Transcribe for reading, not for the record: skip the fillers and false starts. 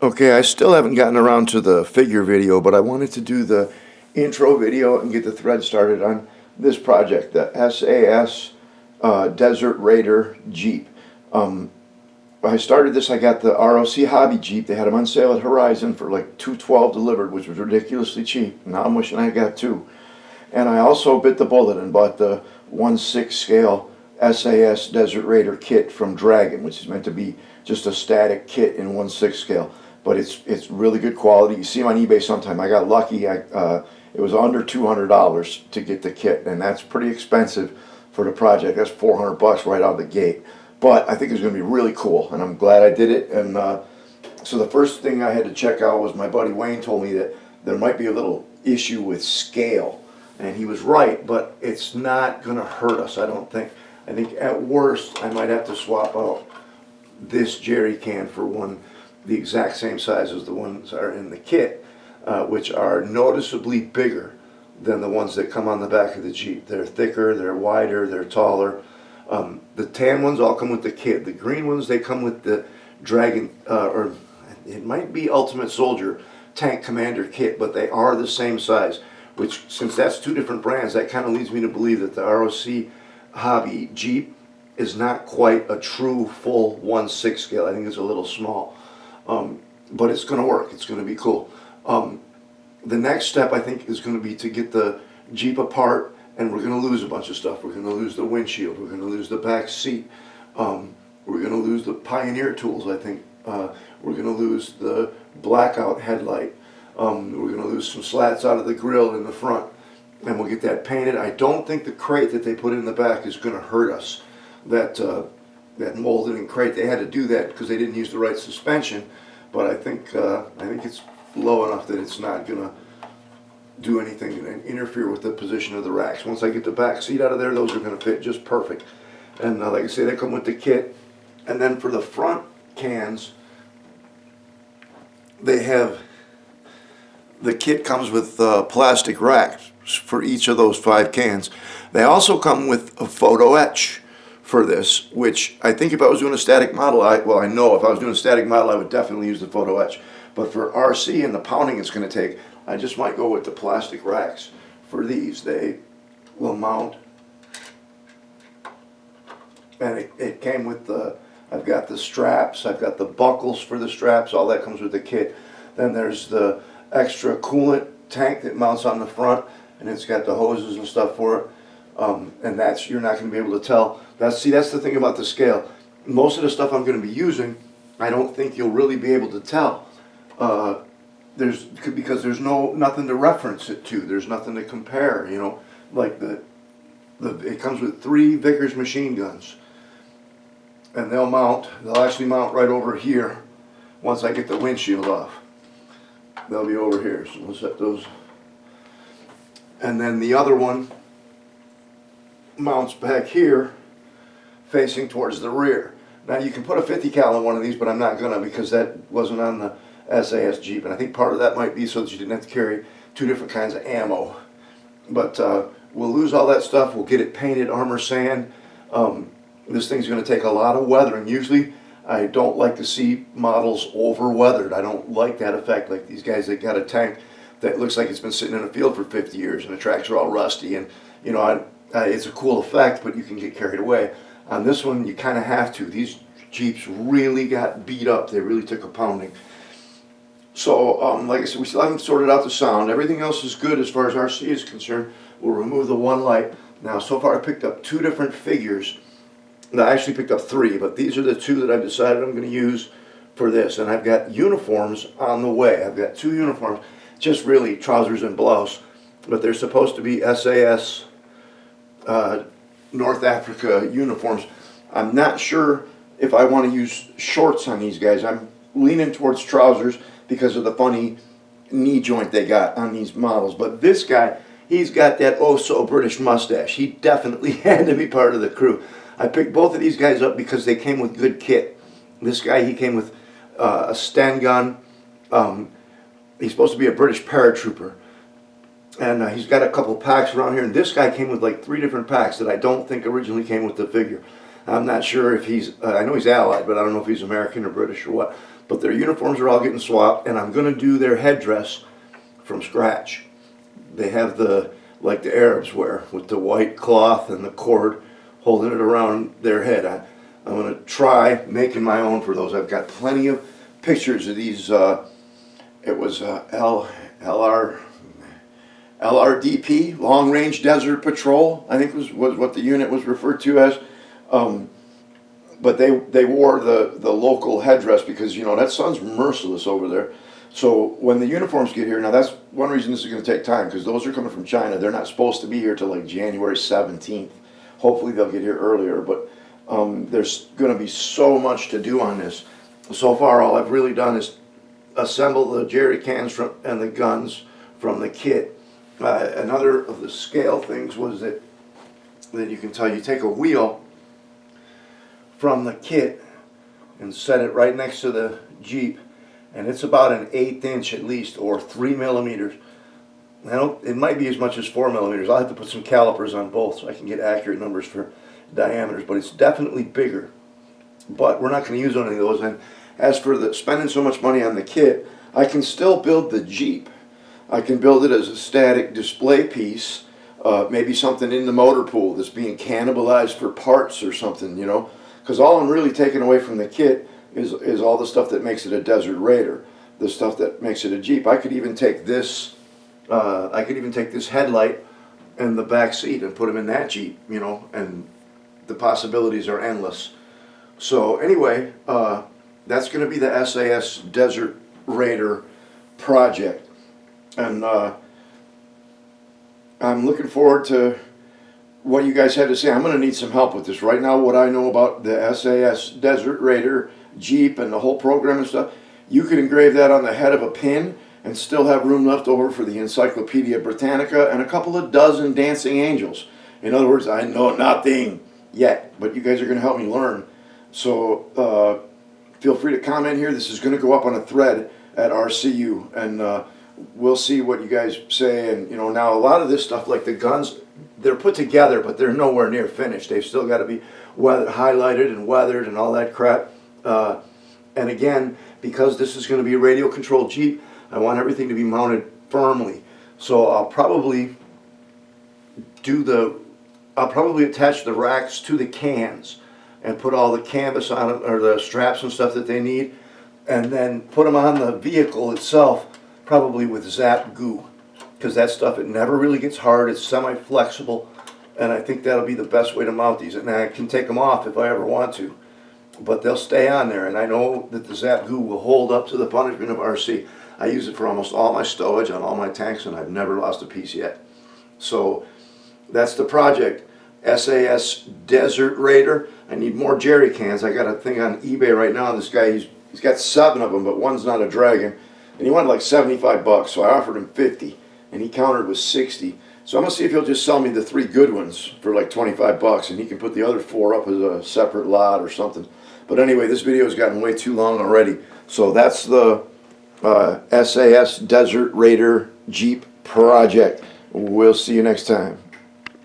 Okay, I still haven't gotten around to the figure video, but I wanted to do the intro video and get the thread started on this project, the SAS Desert Raider Jeep. I started this, I got the ROChobby Jeep. They had them on sale at Horizon for like $212 delivered, which was ridiculously cheap. Now I'm wishing I got two. And I also bit the bullet and bought the 1/6 scale SAS Desert Raider kit from Dragon, which is meant to be just a static kit in 1/6 scale. But it's really good quality. You see them on eBay sometime. I got lucky. It was under $200 to get the kit, and that's pretty expensive for the project. That's $400 right out of the gate. But I think it's going to be really cool, and I'm glad I did it. And so the first thing I had to check out was my buddy Wayne told me that there might be a little issue with scale, and he was right. But it's not going to hurt us, I don't think. I think at worst I might have to swap out this jerry can for one the exact same size as the ones that are in the kit, which are noticeably bigger than the ones that come on the back of the Jeep. They're thicker, they're wider, they're taller. The tan ones all come with the kit. The green ones, they come with the Dragon, or it might be Ultimate Soldier Tank Commander kit, but they are the same size, which, since that's two different brands, that kind of leads me to believe that the ROChobby Jeep is not quite a true full 1/6 scale. I think it's a little small. But it's going to work. It's going to be cool. The next step, I think, is going to be to get the Jeep apart, and we're going to lose a bunch of stuff. We're going to lose the windshield. We're going to lose the back seat. We're going to lose the Pioneer tools, I think. We're going to lose the blackout headlight. We're going to lose some slats out of the grill in the front, and we'll get that painted. I don't think the crate that they put in the back is going to hurt us. That molded and crate, they had to do that because they didn't use the right suspension, but I think it's low enough that it's not going to do anything and interfere with the position of the racks. Once I get the back seat out of there, those are going to fit just perfect. And like I say, they come with the kit. And then for the front cans, they have, the kit comes with plastic racks for each of those 5 cans. They also come with a photo etch for this, which I think if I was doing a static model, I know if I was doing a static model, I would definitely use the photo etch. But for RC and the pounding it's going to take, I just might go with the plastic racks. For these, they will mount, and it came with the, I've got the straps, I've got the buckles for the straps, all that comes with the kit. Then there's the extra coolant tank that mounts on the front, and it's got the hoses and stuff for it. And that's, you're not going to be able to tell. That's the thing about the scale. Most of the stuff I'm going to be using, I don't think you'll really be able to tell. Because there's nothing to reference it to. There's nothing to compare. You know, like it comes with 3 Vickers machine guns, and they'll actually mount right over here. Once I get the windshield off, they'll be over here. So we'll set those. And then the other one mounts back here, facing towards the rear. Now you can put a 50 cal in one of these, but I'm not gonna, because that wasn't on the SAS Jeep, and I think part of that might be so that you didn't have to carry 2 different kinds of ammo. But we'll lose all that stuff. We'll get it painted, armor sand. This thing's going to take a lot of weathering. Usually I don't like to see models over weathered. I don't like that effect, like these guys that got a tank that looks like it's been sitting in a field for 50 years and the tracks are all rusty, and you know, it's a cool effect, but you can get carried away. On this one, you kind of have to. These Jeeps really got beat up. They really took a pounding. So, like I said, we still haven't sorted out the sound. Everything else is good as far as RC is concerned. We'll remove the one light. Now, so far I picked up 2 different figures. I actually picked up 3, but these are the 2 that I've decided I'm going to use for this. And I've got uniforms on the way. I've got 2 uniforms, just really trousers and blouse, but they're supposed to be SAS North Africa uniforms. I'm not sure if I want to use shorts on these guys. I'm leaning towards trousers because of the funny knee joint they got on these models. But this guy, he's got that oh-so-British mustache. He definitely had to be part of the crew. I picked both of these guys up because they came with good kit. This guy, he came with a Sten gun. He's supposed to be a British paratrooper. And he's got a couple packs around here. And this guy came with like 3 different packs that I don't think originally came with the figure. I'm not sure if he's, I know he's Allied, but I don't know if he's American or British or what. but their uniforms are all getting swapped, and I'm going to do their headdress from scratch. They have like the Arabs wear, with the white cloth and the cord holding it around their head. I'm going to try making my own for those. I've got plenty of pictures of these. It was LRDP, Long Range Desert Patrol, I think was what the unit was referred to as. But they wore the local headdress because, you know, that sun's merciless over there. So when the uniforms get here, now that's one reason this is going to take time, because those are coming from China. They're not supposed to be here till like January 17th. Hopefully they'll get here earlier, but there's going to be so much to do on this. So far, all I've really done is assemble the jerry cans and the guns from the kit. Another of the scale things was that you can tell, you take a wheel from the kit and set it right next to the Jeep, and it's about an 1/8 inch at least, or 3 millimeters. It might be as much as 4 millimeters. I'll have to put some calipers on both so I can get accurate numbers for diameters, but it's definitely bigger. But we're not going to use any of those. And as for the spending so much money on the kit, I can still build the Jeep. I can build it as a static display piece, maybe something in the motor pool that's being cannibalized for parts or something, you know. Because all I'm really taking away from the kit is all the stuff that makes it a Desert Raider, the stuff that makes it a Jeep. I could even take this, headlight and the back seat and put them in that Jeep, you know, and the possibilities are endless. So anyway, that's going to be the SAS Desert Raider project, and I'm looking forward to what you guys had to say. I'm going to need some help with this. Right now, what I know about the SAS Desert Raider Jeep and the whole program and stuff, you could engrave that on the head of a pin and still have room left over for the Encyclopedia Britannica and a couple of dozen dancing angels. In other words, I know nothing yet, but you guys are going to help me learn. So feel free to comment here. This is going to go up on a thread at RCU, and we'll see what you guys say. And you know, now a lot of this stuff, like the guns, they're put together, but they're nowhere near finished. They've still got to be highlighted and weathered and all that crap. And again, because this is going to be a radio controlled Jeep, I want everything to be mounted firmly. So I'll probably attach the racks to the cans and put all the canvas on it, or the straps and stuff that they need, and then put them on the vehicle itself, probably with Zap Goo, because that stuff, it never really gets hard. It's semi-flexible, and I think that'll be the best way to mount these. And I can take them off if I ever want to, but they'll stay on there, and I know that the Zap Goo will hold up to the punishment of RC. I use it for almost all my stowage on all my tanks, and I've never lost a piece yet. So that's the project, SAS Desert Raider. I need more jerry cans. I got a thing on eBay right now, and this guy, he's got 7 of them, but one's not a Dragon, and he wanted like 75 bucks, so I offered him 50, and he countered with 60. So I'm gonna see if he'll just sell me the 3 good ones for like 25 bucks, and he can put the other 4 up as a separate lot or something. But anyway, this video has gotten way too long already. So that's the SAS Desert Raider Jeep project. We'll see you next time.